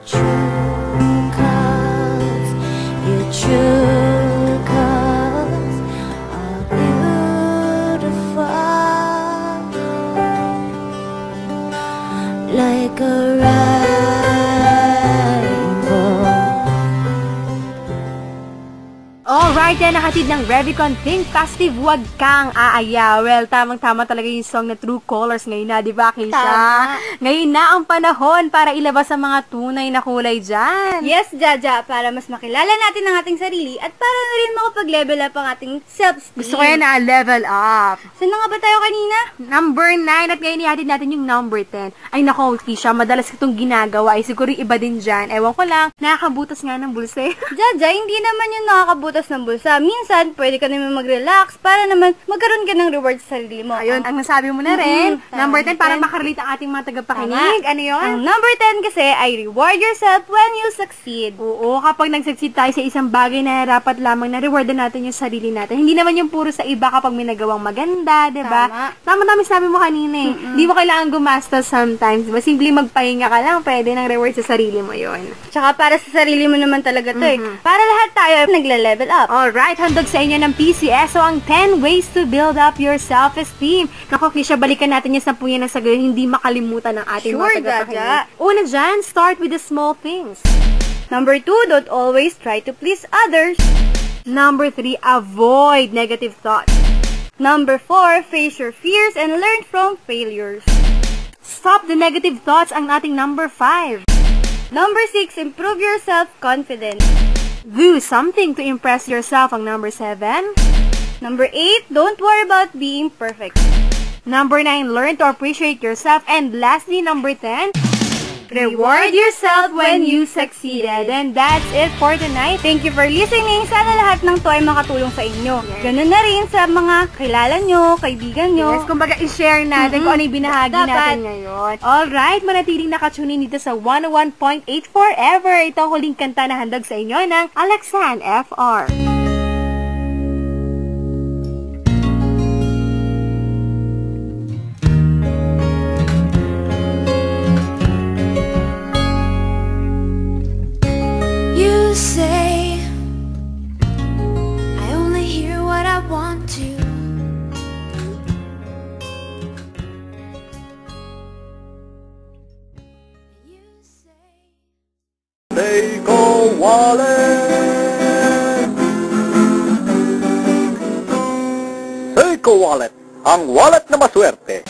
true colors, your true colors are beautiful, like a Alright, yan nahatid ng Revicon Think Positive, Huwag Kang Aayaw. Well, tamang-tama talaga yung song na True Colors ngayon na, di ba, Keisha? Tama. Ngayon na ang panahon para ilabas ang mga tunay na kulay dyan. Yes, Jaja, para mas makilala natin ang ating sarili at para na rin makapag-level up ang ating self-esteem. Gusto ko yan na level up. Saan na nga ba tayo kanina? Number 9 at ngayon ihatid natin yung number 10. Ay nako, Keisha, madalas itong ginagawa. Ay siguro yung iba din dyan. Ewan ko lang, nakakabutas nga ng bulsa. Jaja, hindi naman yung nakakabutas ng bulsa. Minsan, pwede ka naman mag-relax para naman magkaroon ka ng reward sa sarili mo. Ayun, ang nasabi mo na rin. Number 10, para makarelate ang ating mga tagapakinig. Ano yun? Ang number 10 kasi ay reward yourself when you succeed. Oo, kapag nag-succeed tayo sa isang bagay na dapat lamang na rewardan natin yung sarili natin. Hindi naman yung puro sa iba kapag may nagawang maganda, diba? Tama-tama sabi mo kanina eh. Hindi mo kailangan gumastos sometimes. Diba? Simple magpahinga ka lang, pwede ng reward sa sarili mo yun. Tsaka para sa sarili mo naman talaga to eh. Para lahat tayo nagle-level up. Alright, handog sa inyo ng PCSO ang 10 ways to build up your self-esteem. Naku, Keisha, balikan natin yung 10 yan ng sagot, hindi makalimutan ng ating mga tagapakinig. Una dyan, start with the small things. Number 2, don't always try to please others. Number 3, avoid negative thoughts. Number 4, face your fears and learn from failures. Stop the negative thoughts ang ating number 5. Number 6, improve your self-confidence. Do something to impress yourself ang number 7. Number 8, don't worry about being perfect. Number 9, learn to appreciate yourself. And lastly, number 10, reward yourself when you succeeded. And that's it for tonight. Thank you for listening. Sana lahat ng to ay makatulong sa inyo. Yes. Ganun na rin sa mga kilala nyo, kaibigan nyo. Yes, kumbaga i-share natin kung ano yung binahagi natin ngayon. Alright, manatiling nakatunin dito sa 101.8 Forever. Ito ang huling kanta na handog sa inyo ng Alexan FR. You say I only hear what I want to. You say Seiko Wallet. Seiko Wallet, ang wallet na maswerte.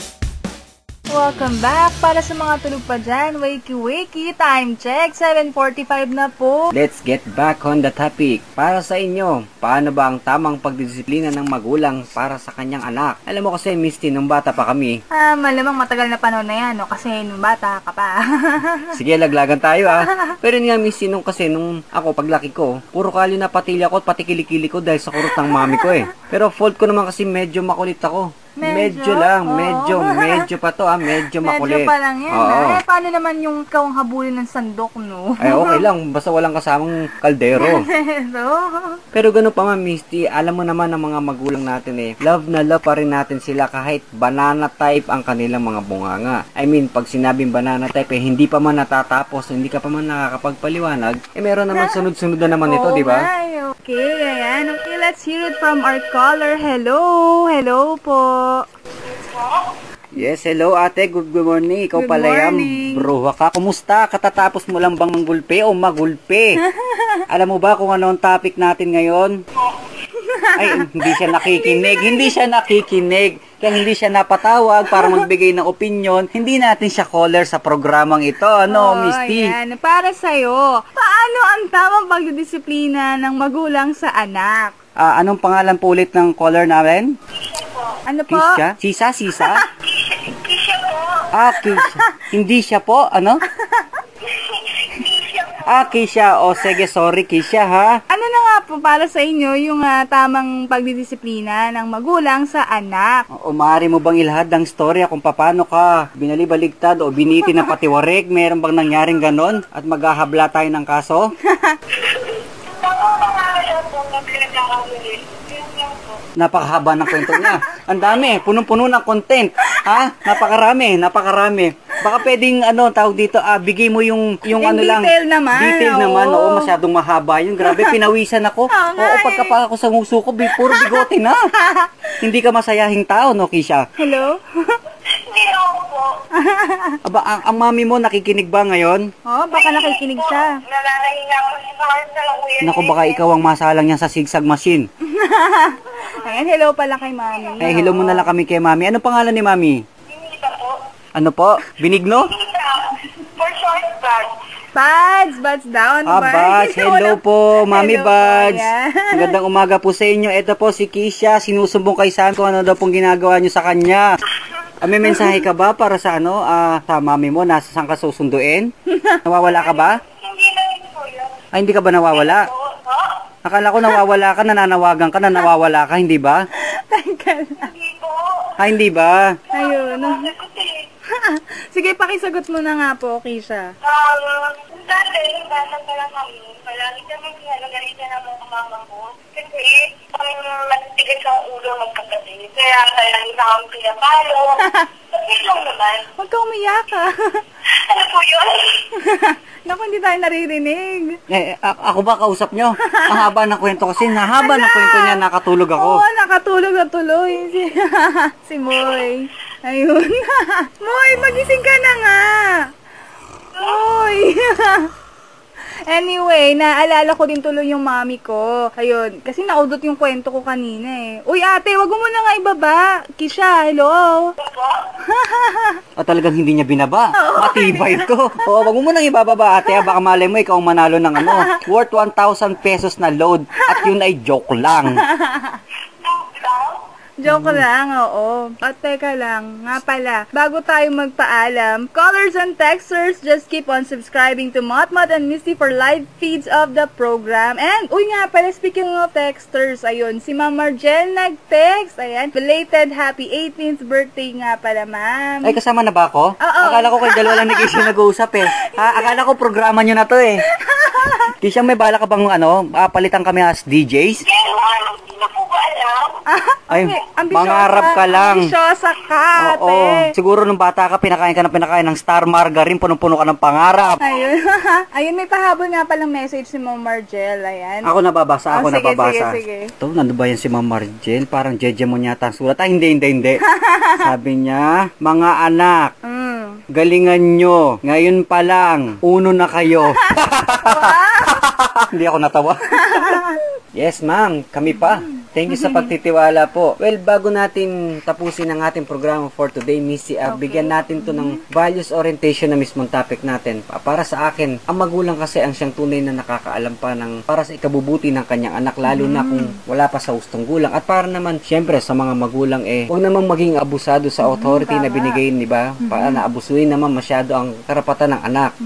Welcome back. Para sa mga tulog pa dyan, wakey-wakey, time check, 7:45 na po. Let's get back on the topic. Para sa inyo, paano ba ang tamang pagdisiplina ng magulang para sa kanyang anak? Alam mo kasi, Misty, nung bata pa kami. Malamang matagal na panahon na yan, no? Kasi nung bata ka pa. Sige, laglagan tayo Pero yun nga, Misty, nung ako, paglaki ko, puro kalyo na patilya ko at pati kilikili ko dahil sa kurot ng mami ko eh. Pero fault ko naman kasi medyo makulit ako. Medyo lang, medyo pa to medyo makulit. Medyo pa lang yan. Paano naman yung ikaw ang habulin ng sandok, no? Ay, okay lang, basta walang kasamang kaldero. Pero ganun pa man, Misty, alam mo naman ang mga magulang natin love na love pa rin natin sila kahit banana type ang kanilang mga bunganga. I mean, pag sinabing banana type, hindi pa man natatapos, hindi ka pa man nakakapagpaliwanag, meron naman sunod-sunod na naman ito, di ba? Okay, ayan. Okay, let's hear it from our caller. Hello po. Yes, hello ate. Good morning. Ikaw Good pala morning. bruha ka. Kumusta? Katatapos mo lang bang manggulpe o magulpe? Alam mo ba kung ano ang topic natin ngayon? Ay, hindi siya nakikinig. Kaya hindi siya napatawag para magbigay ng opinion. Hindi natin siya caller sa programang ito. Misty? Ayan. Para sa'yo, paano ang tamang pagdidisiplina ng magulang sa anak? Anong pangalan po ulit ng caller namin? Ano po? Kisha? Sisa? Kisha. Hindi siya po? Ano? Kisha. O, sige, sorry, Kisha, ha? Ano na nga po para sa inyo yung tamang pagdidisiplina ng magulang sa anak? O, maaari mo bang ilahad ng storya kung paano ka binalibaligtad o biniti na patiwarik? Meron bang nangyaring ganon? At maghahabla tayo ng kaso? Napakahaba ng kwento niya. Ang dami, punong-puno ng content. Napakarami. Baka pwedeng, tawag dito, bigay mo yung ano lang. Detail naman. Detail naman, oo, masyadong mahaba yun. Grabe, pinawisan ako. Oo, pagkapa ako sa nguso ko, puro bigote na. Hindi ka masayahing tao, no, Kisha? Hello? Hindi ako po. Aba, ang mami mo nakikinig ba ngayon? Oh, baka nakikinig siya. Nananahinga ko si Marcel ang kuya. Naku, baka ikaw ang masalang niya sa sigsag machine. Ayan, hello pala kay mami. Ay, hello muna lang kami kay mami. Ano pangalan ni mami? Hinita po. Ano po? Binigno? Hinita. For short bag. Buds daw. Ano ba? Buds. Hello po, Mami Hello po, Buds. yan. Magandang umaga po sa inyo. Ito po si Kisha. Sinusumbong kay Sam kung ano daw pong ginagawa niyo sa kanya. May mensahe ka ba para sa sa mami mo? Nasa saan ka susunduin? Nawawala ka ba? Hindi na yun po yun. Ay, hindi ka ba nawawala? Akala ko nawawala ka, nananawagan ka, nawawala ka, hindi ba? Hindi po. Ay, hindi ba? Ayun. Kasi, Sige, pakisagot mo na nga po, Kisha. dati, nung bata pa lang kami, palagi kami ginagalit na ng mga mama ko. Kasi, matigas ang ulo magkakasing. Kaya lang kami pinapalo. Kasi lang naman. Huwag ka umiyak ka. Ano po yun? Naku, hindi tayo naririnig. Ako ba kausap nyo? Ang haba ng kwento kasi, nahaba ng kwento niya, nakatulog ako. Oo, nakatulog na tuloy. Si Moy. Ayun. Moy, magising ka na nga. Moy. Anyway, naalala ko din tuloy yung mami ko. Ayun, kasi naudot yung kwento ko kanina eh. Uy ate, wag mo muna nga ibaba. Kisha, hello. O talagang hindi niya binaba. Matibay to. O, wag mo munang ibababa ate. Baka malay mo ikaw ang manalo ng worth 1,000 pesos na load. At yun ay joke lang. Joke lang, oo. At teka lang, nga pala, bago tayo magpaalam, callers and texters, just keep on subscribing to Motmot and Misty for live feeds of the program. And, uy nga pala, speaking of texters, ayun, si Ma'am Margel nag-text, ayan, belated happy 18th birthday nga pala, ma'am. Ay, kasama na ba ako? Oo. Akala ko kayo dalawa lang ni Kisha nag-uusap eh. Akala ko programa nyo na to eh. Kisha, may bala ka bang palitan kami as DJs? Hindi na po ba alam? Ay, Ambisyosa. mangarap ka lang. Ambisyosa ka, Oo. ate. Siguro nung bata ka, pinakain ng Star Margarine, punong-puno ka ng pangarap. Ayun. Ayun, may pahabol nga palang message si Ma'am Margel, ayan. Ako nababasa, sige, nababasa. sige. Ito, nando ba yan si Ma'am Margel? Parang jeje mo yata ang sulat. Hindi. Sabi niya, mga anak, galingan nyo. Ngayon pa lang, uno na kayo. Hindi ako natawa. Yes, ma'am. Kami pa. Thank you sa pagtitiwala po. Well, bago natin tapusin ang ating programa for today, Missy, bigyan natin to ng values orientation na mismong topic natin. Para sa akin, ang magulang kasi ang siyang tunay na nakakaalam pa ng para sa ikabubuti ng kanyang anak, lalo na kung wala pa sa hustong gulang. At para naman, syempre, sa mga magulang huwag namang maging abusado sa authority na binigay, di ba? Para na abusuin naman masyado ang karapatan ng anak.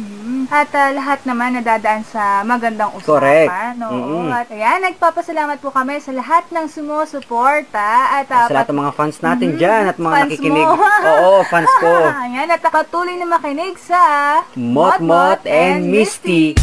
At lahat naman nadadaan sa magandang usapan. Correct. Oo. At ayan, nagpapasalamat po kami sa lahat ng sumusuporta. At Sa lahat ng mga fans natin dyan at mga Fans nakikinig. mo. Oo, fans ko. Ayan, at patuloy na makinig sa Motmot and Misty.